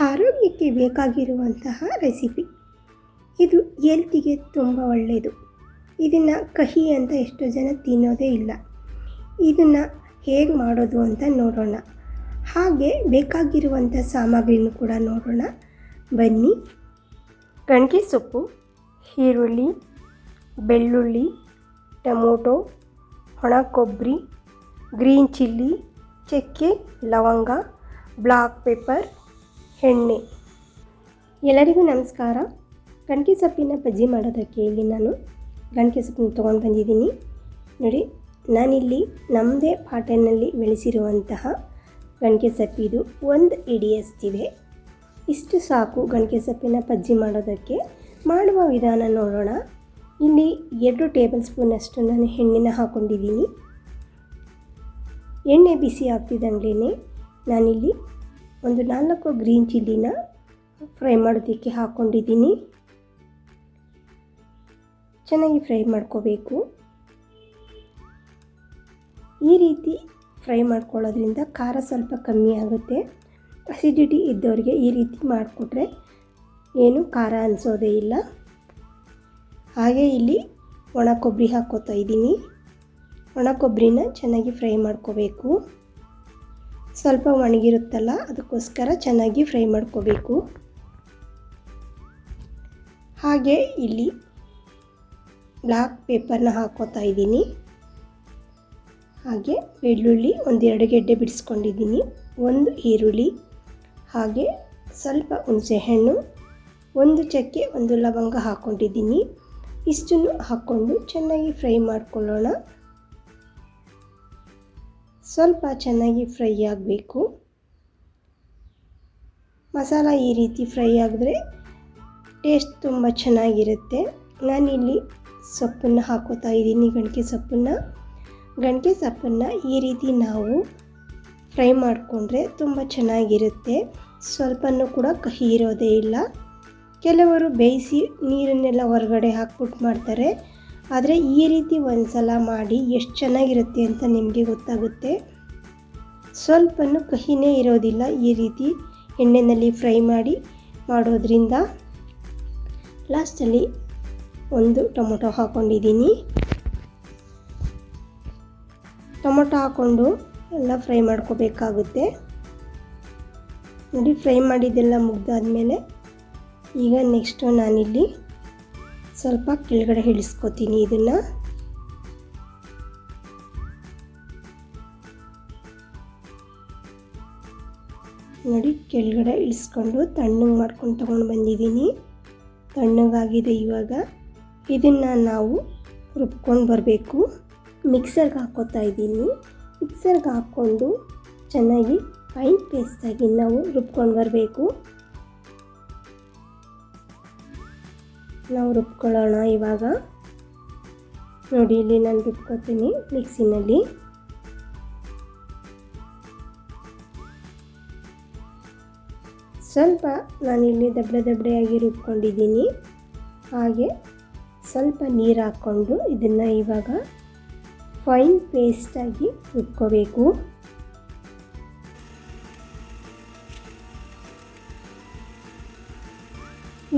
ಆರೋಗ್ಯಕ್ಕೆ ಬೇಕಾಗಿರುವಂತಹ ರೆಸಿಪಿ. ಇದು ಹೆಲ್ತಿಗೆ ತುಂಬ ಒಳ್ಳೆಯದು. ಇದನ್ನು ಕಹಿ ಅಂತ ಎಷ್ಟೋ ಜನ ತಿನ್ನೋದೇ ಇಲ್ಲ. ಇದನ್ನು ಹೇಗೆ ಮಾಡೋದು ಅಂತ ನೋಡೋಣ. ಹಾಗೆ ಬೇಕಾಗಿರುವಂಥ ಸಾಮಗ್ರಿನೂ ಕೂಡ ನೋಡೋಣ ಬನ್ನಿ. ಗಂಟೆ ಸೊಪ್ಪು, ಈರುಳ್ಳಿ, ಬೆಳ್ಳುಳ್ಳಿ, ಟೊಮೊಟೊ, ಒಣ ಕೊಬ್ಬರಿ, ಗ್ರೀನ್ ಚಿಲ್ಲಿ, ಚಕ್ಕೆ, ಲವಂಗ, ಬ್ಲಾಕ್ ಪೆಪ್ಪರ್, ಎಣ್ಣೆ. ಎಲ್ಲರಿಗೂ ನಮಸ್ಕಾರ. ಗಂಟೆ ಸೊಪ್ಪಿನ ಬಜ್ಜಿ ಮಾಡೋದಕ್ಕೆ ಇಲ್ಲಿ ನಾನು ಗಂಟೆ ಸೊಪ್ಪನ್ನು ತೊಗೊಂಡು ಬಂದಿದ್ದೀನಿ. ನೋಡಿ, ನಾನಿಲ್ಲಿ ನಮ್ಮದೇ ಪಾಟನಲ್ಲಿ ಬೆಳೆಸಿರುವಂತಹ ಗಂಟೆ ಸೊಪ್ಪಿದು 1 ಹಿಡಿಯಷ್ಟಿದೆ. ಇಷ್ಟು ಸಾಕು ಗಂಟೆ ಸೊಪ್ಪಿನ ಬಜ್ಜಿ ಮಾಡೋದಕ್ಕೆ. ಮಾಡುವ ವಿಧಾನ ನೋಡೋಣ. ಇಲ್ಲಿ 2 ಟೇಬಲ್ ಸ್ಪೂನಷ್ಟು ನಾನು ಎಣ್ಣೆನ ಹಾಕ್ಕೊಂಡಿದ್ದೀನಿ. ಎಣ್ಣೆ ಬಿಸಿ ಆಗ್ತಿದ್ದಂಗೆ ನಾನಿಲ್ಲಿ ಒಂದು 4 ಗ್ರೀನ್ ಚಿಲ್ಲಿನ ಫ್ರೈ ಮಾಡೋದಕ್ಕೆ ಹಾಕ್ಕೊಂಡಿದ್ದೀನಿ. ಚೆನ್ನಾಗಿ ಫ್ರೈ ಮಾಡ್ಕೋಬೇಕು. ಈ ರೀತಿ ಫ್ರೈ ಮಾಡ್ಕೊಳ್ಳೋದ್ರಿಂದ ಖಾರ ಸ್ವಲ್ಪ ಕಮ್ಮಿ ಆಗುತ್ತೆ. ಅಸಿಡಿಟಿ ಇದ್ದವರಿಗೆ ಈ ರೀತಿ ಮಾಡಿಕೊಟ್ರೆ ಏನು ಖಾರ ಅನಿಸೋದೇ ಇಲ್ಲ. ಹಾಗೆ ಇಲ್ಲಿ ಒಣ ಕೊಬ್ಬರಿ ಹಾಕ್ಕೋತಾ ಇದ್ದೀನಿ. ಒಣ ಕೊಬ್ಬರಿನ ಚೆನ್ನಾಗಿ ಫ್ರೈ ಮಾಡ್ಕೋಬೇಕು. ಸ್ವಲ್ಪ ಒಣಗಿರುತ್ತಲ್ಲ, ಅದಕ್ಕೋಸ್ಕರ ಚೆನ್ನಾಗಿ ಫ್ರೈ ಮಾಡ್ಕೋಬೇಕು. ಹಾಗೆ ಇಲ್ಲಿ ಬ್ಲಾಕ್ ಪೆಪ್ಪರ್ನ ಹಾಕ್ಕೋತಾ ಇದ್ದೀನಿ. ಹಾಗೆ ಬೆಳ್ಳುಳ್ಳಿ 1-2 ಗೆಡ್ಡೆ ಬಿಡಿಸ್ಕೊಂಡಿದ್ದೀನಿ, 1 ಈರುಳ್ಳಿ, ಹಾಗೆ ಸ್ವಲ್ಪ ಹುಣಸೆಹಣ್ಣು, 1 ಚಕ್ಕೆ, 1 ಲವಂಗ ಹಾಕ್ಕೊಂಡಿದ್ದೀನಿ. ಇಷ್ಟನ್ನು ಹಾಕ್ಕೊಂಡು ಚೆನ್ನಾಗಿ ಫ್ರೈ ಮಾಡ್ಕೊಳ್ಳೋಣ. ಸ್ವಲ್ಪ ಚೆನ್ನಾಗಿ ಫ್ರೈ ಆಗಬೇಕು. ಮಸಾಲ ಈ ರೀತಿ ಫ್ರೈ ಆಗಿದ್ರೆ ಟೇಸ್ಟ್ ತುಂಬ ಚೆನ್ನಾಗಿರುತ್ತೆ. ನಾನಿಲ್ಲಿ ಸೊಪ್ಪನ್ನು ಹಾಕೋತಾ ಇದ್ದೀನಿ, ಗಂಟೆ ಸೊಪ್ಪನ್ನು ಈ ರೀತಿ ನಾವು ಫ್ರೈ ಮಾಡಿಕೊಂಡ್ರೆ ತುಂಬ ಚೆನ್ನಾಗಿರುತ್ತೆ. ಸ್ವಲ್ಪನೂ ಕೂಡ ಕಹಿ ಇರೋದೇ ಇಲ್ಲ. ಕೆಲವರು ಬೇಯಿಸಿ ನೀರನ್ನೆಲ್ಲ ಹೊರಗಡೆ ಹಾಕ್ಬಿಟ್ಟು ಮಾಡ್ತಾರೆ. ಆದರೆ ಈ ರೀತಿ ಒಂದು ಸಲ ಮಾಡಿ ಎಷ್ಟು ಚೆನ್ನಾಗಿರುತ್ತೆ ಅಂತ ನಿಮಗೆ ಗೊತ್ತಾಗುತ್ತೆ. ಸ್ವಲ್ಪನೂ ಕಹಿನೇ ಇರೋದಿಲ್ಲ ಈ ರೀತಿ ಎಣ್ಣೆಯಲ್ಲಿ ಫ್ರೈ ಮಾಡೋದ್ರಿಂದ. ಲಾಸ್ಟಲ್ಲಿ 1 ಟೊಮೊಟೊ ಹಾಕ್ಕೊಂಡಿದ್ದೀನಿ. ಟೊಮೊಟೊ ಹಾಕ್ಕೊಂಡು ಎಲ್ಲ ಫ್ರೈ ಮಾಡ್ಕೋಬೇಕಾಗುತ್ತೆ. ನೋಡಿ, ಫ್ರೈ ಮಾಡಿದ್ದೆಲ್ಲ ಮುಗ್ದಾದ್ಮೇಲೆ ಈಗ ನೆಕ್ಸ್ಟು ನಾನಿಲ್ಲಿ ಸ್ವಲ್ಪ ಕೆಳಗಡೆ ಇಳಿಸ್ಕೊತೀನಿ. ಇದನ್ನು ನೋಡಿ, ಕೆಳಗಡೆ ಇಳಿಸ್ಕೊಂಡು ತಣ್ಣಗೆ ಮಾಡ್ಕೊಂಡು ತೊಗೊಂಡು ಬಂದಿದ್ದೀನಿ. ತಣ್ಣಗಾಗಿದೆ. ಇವಾಗ ಇದನ್ನು ನಾವು ರುಬ್ಕೊಂಡು ಬರಬೇಕು. ಮಿಕ್ಸರ್ಗೆ ಹಾಕ್ಕೋತಾ ಇದ್ದೀನಿ. ಮಿಕ್ಸರ್ಗೆ ಹಾಕ್ಕೊಂಡು ಚೆನ್ನಾಗಿ ಫೈನ್ ಪೇಸ್ಟಾಗಿ ನಾವು ರುಬ್ಕೊಂಡು ಬರಬೇಕು. ನಾವು ರುಬ್ಕೊಳ್ಳೋಣ ಇವಾಗ. ನೋಡಿ, ಇಲ್ಲಿ ನಾನು ರುಬ್ಕೊತೀನಿ ಮಿಕ್ಸಿನಲ್ಲಿ. ಸ್ವಲ್ಪ ನಾನಿಲ್ಲಿ ದಬ್ಬಡೆಯಾಗಿ ರುಬ್ಕೊಂಡಿದ್ದೀನಿ. ಹಾಗೆ ಸ್ವಲ್ಪ ನೀರು ಹಾಕ್ಕೊಂಡು ಇದನ್ನು ಇವಾಗ ಫೈನ್ ಪೇಸ್ಟಾಗಿ ರುಬ್ಕೋಬೇಕು.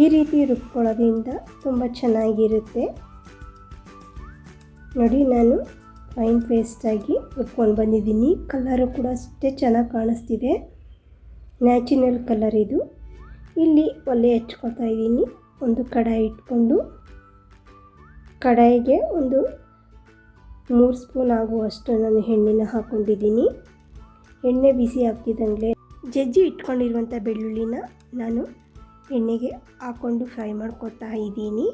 ಈ ರೀತಿ ರುಬ್ಕೊಳ್ಳೋದ್ರಿಂದ ತುಂಬ ಚೆನ್ನಾಗಿರುತ್ತೆ. ನೋಡಿ, ನಾನು ಫೈನ್ ಪೇಸ್ಟಾಗಿ ರುಬ್ಕೊಂಡು ಬಂದಿದ್ದೀನಿ. ಕಲರು ಕೂಡ ಅಷ್ಟೇ ಚೆನ್ನಾಗಿ ಕಾಣಿಸ್ತಿದೆ. ನ್ಯಾಚುರಲ್ ಕಲರ್ ಇದು. ಇಲ್ಲಿ ಒಲೆ ಹಚ್ಕೋತಾ ಇದ್ದೀನಿ. ಒಂದು ಕಡಾಯಿ ಇಟ್ಕೊಂಡು ಕಡಾಯಿಗೆ ಒಂದು 3 ಸ್ಪೂನ್ ಆಗುವಷ್ಟು ನಾನು ಎಣ್ಣೆನ ಹಾಕ್ಕೊಂಡಿದ್ದೀನಿ. ಎಣ್ಣೆ ಬಿಸಿ ಆಗ್ತಿದ್ದಂಗೆ ಜಜ್ಜಿ ಇಟ್ಕೊಂಡಿರುವಂಥ ಬೆಳ್ಳುಳ್ಳಿನ ನಾನು ಎಣ್ಣೆಗೆ ಹಾಕ್ಕೊಂಡು ಫ್ರೈ ಮಾಡ್ಕೊತಾ ಇದ್ದೀನಿ.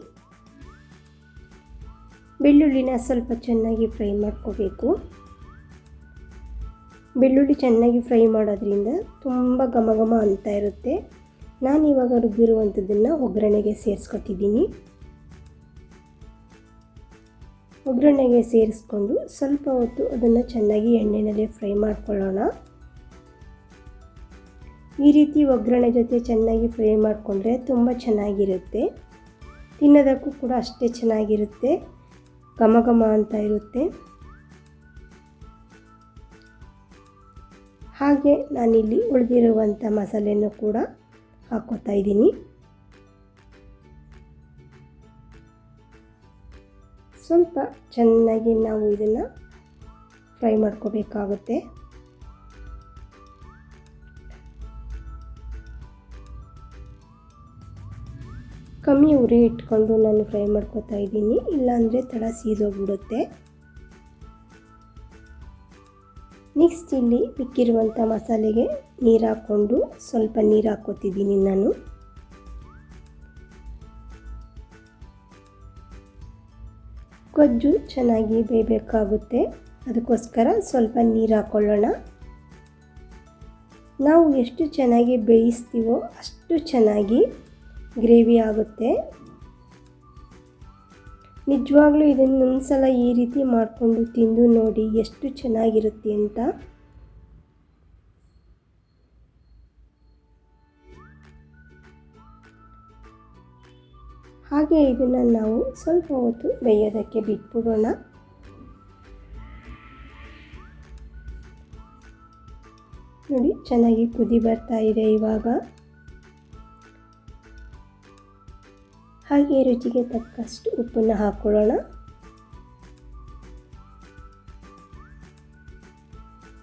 ಬೆಳ್ಳುಳ್ಳಿನ ಸ್ವಲ್ಪ ಚೆನ್ನಾಗಿ ಫ್ರೈ ಮಾಡ್ಕೋಬೇಕು. ಬೆಳ್ಳುಳ್ಳಿ ಚೆನ್ನಾಗಿ ಫ್ರೈ ಮಾಡೋದ್ರಿಂದ ತುಂಬ ಘಮ ಘಮ ಅಂತ ಇರುತ್ತೆ. ನಾನಿವಾಗ ರುಬ್ಬಿರುವಂಥದ್ದನ್ನು ಒಗ್ಗರಣೆಗೆ ಸೇರಿಸ್ಕೊತಿದ್ದೀನಿ. ಒಗ್ಗರಣೆಗೆ ಸೇರಿಸ್ಕೊಂಡು ಸ್ವಲ್ಪ ಹೊತ್ತು ಅದನ್ನು ಚೆನ್ನಾಗಿ ಎಣ್ಣೆಯಲ್ಲಿ ಫ್ರೈ ಮಾಡ್ಕೊಳ್ಳೋಣ. ಈ ರೀತಿ ಒಗ್ಗರಣೆ ಜೊತೆ ಚೆನ್ನಾಗಿ ಫ್ರೈ ಮಾಡಿಕೊಂಡ್ರೆ ತುಂಬ ಚೆನ್ನಾಗಿರುತ್ತೆ. ತಿನ್ನೋದಕ್ಕೂ ಕೂಡ ಅಷ್ಟೇ ಚೆನ್ನಾಗಿರುತ್ತೆ. ಘಮ ಘಮ ಅಂತ ಇರುತ್ತೆ. ಹಾಗೆ ನಾನಿಲ್ಲಿ ಉಳಿದಿರುವಂಥ ಮಸಾಲೆಯನ್ನು ಕೂಡ ಹಾಕ್ಕೋತಾ ಇದ್ದೀನಿ. ಸ್ವಲ್ಪ ಚೆನ್ನಾಗಿ ನಾವು ಇದನ್ನು ಫ್ರೈ ಮಾಡ್ಕೋಬೇಕಾಗುತ್ತೆ. ಕಮ್ಮಿ ಉರಿ ಇಟ್ಕೊಂಡು ನಾನು ಫ್ರೈ ಮಾಡ್ಕೋತಾ ಇದ್ದೀನಿ, ಇಲ್ಲಾಂದರೆ ತಳ ಸೀದೋಗ್ಬಿಡುತ್ತೆ. ನೆಕ್ಸ್ಟ್ ಇಲ್ಲಿ ಮಿಕ್ಕಿರುವಂಥ ಮಸಾಲೆಗೆ ನೀರು ಹಾಕ್ಕೊಂಡು ಸ್ವಲ್ಪ ನೀರು ಹಾಕ್ಕೋತಿದ್ದೀನಿ ನಾನು. ಗೊಜ್ಜು ಚೆನ್ನಾಗಿ ಬೇಯಬೇಕಾಗುತ್ತೆ, ಅದಕ್ಕೋಸ್ಕರ ಸ್ವಲ್ಪ ನೀರು ಹಾಕ್ಕೊಳ್ಳೋಣ. ನಾವು ಎಷ್ಟು ಚೆನ್ನಾಗಿ ಬೇಯಿಸ್ತೀವೋ ಅಷ್ಟು ಚೆನ್ನಾಗಿ ಗ್ರೇವಿ ಆಗುತ್ತೆ. ನಿಜವಾಗ್ಲೂ ಇದನ್ನೊಂದ್ಸಲ ಈ ರೀತಿ ಮಾಡಿಕೊಂಡು ತಿಂದು ನೋಡಿ ಎಷ್ಟು ಚೆನ್ನಾಗಿರುತ್ತೆ ಅಂತ. ಹಾಗೆ ಇದನ್ನು ನಾವು ಸ್ವಲ್ಪ ಹೊತ್ತು ಬೇಯೋದಕ್ಕೆ ಬಿಟ್ಬಿಡೋಣ. ನೋಡಿ ಚೆನ್ನಾಗಿ ಕುದಿ ಬರ್ತಾ ಇದೆ ಇವಾಗ. ಹಾಗೆ ರುಚಿಗೆ ತಕ್ಕಷ್ಟು ಉಪ್ಪನ್ನು ಹಾಕ್ಕೊಳ್ಳೋಣ.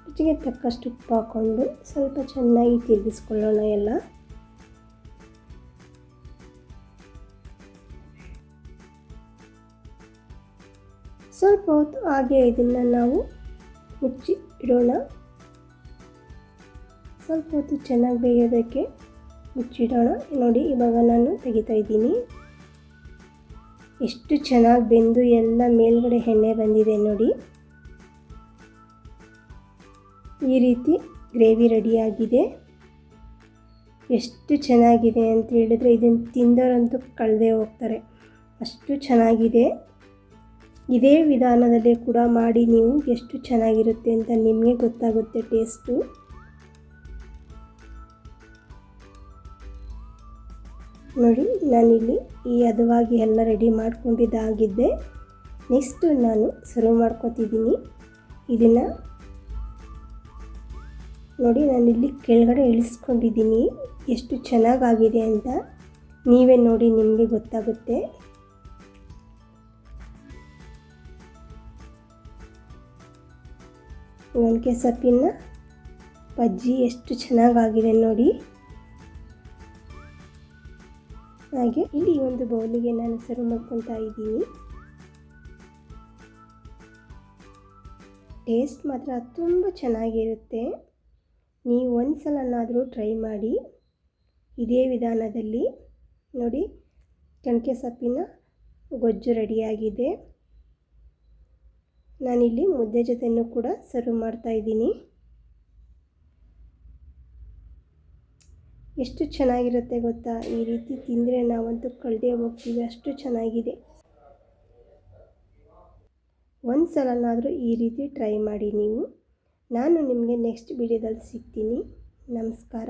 ರುಚಿಗೆ ತಕ್ಕಷ್ಟು ಉಪ್ಪು ಹಾಕ್ಕೊಂಡು ಸ್ವಲ್ಪ ಚೆನ್ನಾಗಿ ತಿರುಗಿಸ್ಕೊಳ್ಳೋಣ ಎಲ್ಲ. ಸ್ವಲ್ಪ ಹೊತ್ತು ಹಾಗೆ ಇದನ್ನು ನಾವು ಮುಚ್ಚಿ ಇಡೋಣ. ಸ್ವಲ್ಪ ಹೊತ್ತು ಚೆನ್ನಾಗಿ ಬೇಯೋದಕ್ಕೆ ಮುಚ್ಚಿಡೋಣ. ನೋಡಿ ಇವಾಗ ನಾನು ತೆಗಿತಾ ಇದ್ದೀನಿ. ಎಷ್ಟು ಚೆನ್ನಾಗಿ ಬೆಂದು ಎಲ್ಲ ಮೇಲ್ಗಡೆ ಎಣ್ಣೆ ಬಂದಿದೆ ನೋಡಿ. ಈ ರೀತಿ ಗ್ರೇವಿ ರೆಡಿಯಾಗಿದೆ. ಎಷ್ಟು ಚೆನ್ನಾಗಿದೆ ಅಂತ ಹೇಳಿದ್ರೆ ಇದನ್ನು ತಿಂದವರಂತೂ ಕಳೆದೇ ಹೋಗ್ತಾರೆ, ಅಷ್ಟು ಚೆನ್ನಾಗಿದೆ. ಇದೇ ವಿಧಾನದಲ್ಲೇ ಕೂಡ ಮಾಡಿ ನೀವು ಎಷ್ಟು ಚೆನ್ನಾಗಿರುತ್ತೆ ಅಂತ ನಿಮಗೆ ಗೊತ್ತಾಗುತ್ತೆ ಟೇಸ್ಟು. ನೋಡಿ ನಾನಿಲ್ಲಿ ಈ ಹದವಾಗಿ ಎಲ್ಲ ರೆಡಿ ಮಾಡ್ಕೊಂಡಿದ್ದಾಗಿದ್ದೆ. ನೆಕ್ಸ್ಟು ನಾನು ಸರ್ವ್ ಮಾಡ್ಕೊತಿದ್ದೀನಿ. ಇದನ್ನು ನೋಡಿ ನಾನಿಲ್ಲಿ ಕೆಳಗಡೆ ಇಳಿಸ್ಕೊಂಡಿದ್ದೀನಿ, ಎಷ್ಟು ಚೆನ್ನಾಗಾಗಿದೆ ಅಂತ ನೀವೇ ನೋಡಿ ನಿಮಗೆ ಗೊತ್ತಾಗುತ್ತೆ. ಒಣಕೆ ಸೊಪ್ಪಿನ ಬಜ್ಜಿ ಎಷ್ಟು ಚೆನ್ನಾಗಾಗಿದೆ ನೋಡಿ. ಹಾಗೆ ಇಲ್ಲಿ ಒಂದು ಬೌಲಿಗೆ ನಾನು ಸರ್ವ್ ಮಾಡ್ಕೊತಾ ಇದ್ದೀನಿ. ಟೇಸ್ಟ್ ಮಾತ್ರ ತುಂಬ ಚೆನ್ನಾಗಿರುತ್ತೆ. ನೀವು ಒಂದು ಸಲನಾದರೂ ಟ್ರೈ ಮಾಡಿ ಇದೇ ವಿಧಾನದಲ್ಲಿ. ನೋಡಿ ಒಣಕೆ ಸೊಪ್ಪಿನ ಗೊಜ್ಜು ರೆಡಿಯಾಗಿದೆ. ನಾನಿಲ್ಲಿ ಮುದ್ದೆ ಜೊತೆನೂ ಕೂಡ ಸರ್ವ್ ಮಾಡ್ತಾ ಇದ್ದೀನಿ. ಎಷ್ಟು ಚೆನ್ನಾಗಿರುತ್ತೆ ಗೊತ್ತಾ, ಈ ರೀತಿ ತಿಂದರೆ ನಾವಂತೂ ಕಳೆದೇ ಹೋಗ್ತೀವಿ, ಅಷ್ಟು ಚೆನ್ನಾಗಿದೆ. ಒಂದು ಸಲನಾದರೂ ಈ ರೀತಿ ಟ್ರೈ ಮಾಡಿ ನೀವು. ನಾನು ನಿಮಗೆ ನೆಕ್ಸ್ಟ್ ವಿಡಿಯೋದಲ್ಲಿ ಸಿಗ್ತೀನಿ. ನಮಸ್ಕಾರ.